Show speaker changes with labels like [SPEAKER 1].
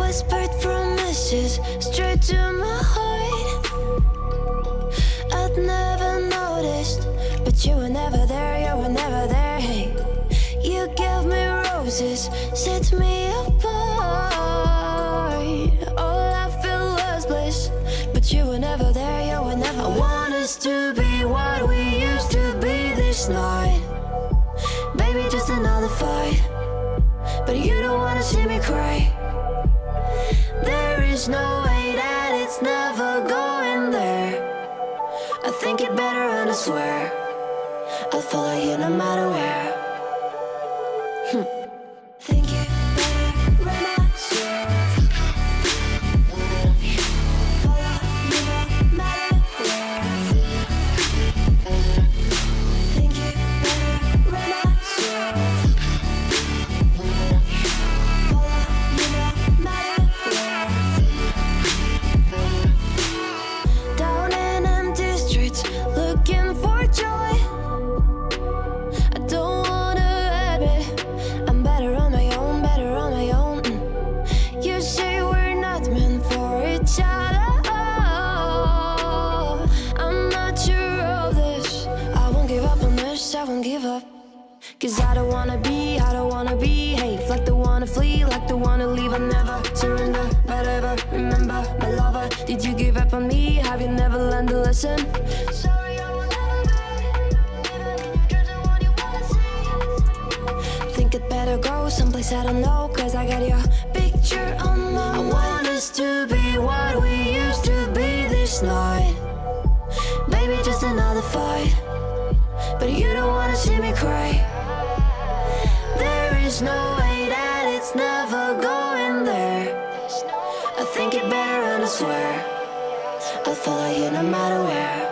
[SPEAKER 1] whispered promises straight to my heart. I'd never noticed, but you were never there, you were never there. Hey, you gave me roses, set me apart. All I feel was bliss, but you were never there, you were never there. I want us to be what we used to be this night. Baby, just another fight, but you don't wanna see me cry. There is no way that it's never going there. I think it better and I swear I'll follow you no matter where. Think it better and I swear follow you no matter where. Think it better and I swear follow you no matter where. Down in empty streets, looking for joy. I don't wanna admit I'm better on my own, better on my own. You say we're not meant for each other. I'm not sure of this. I won't give up on this, I won't give up. Cause I don't wanna behave like the one to flee, like the one to leave. I never surrender, but ever remember my lover. Did you give up on me? Have you never learned to listen? Sorry, I will never be even you're the one you wanna see. Think it better go someplace I don't know, cause I got your picture on my mind. I want us to be what we used to be this night. Baby, just another fight, but you don't wanna see me cry. There is no way that it's never going there. I think it better and I swear I'll follow you no matter where.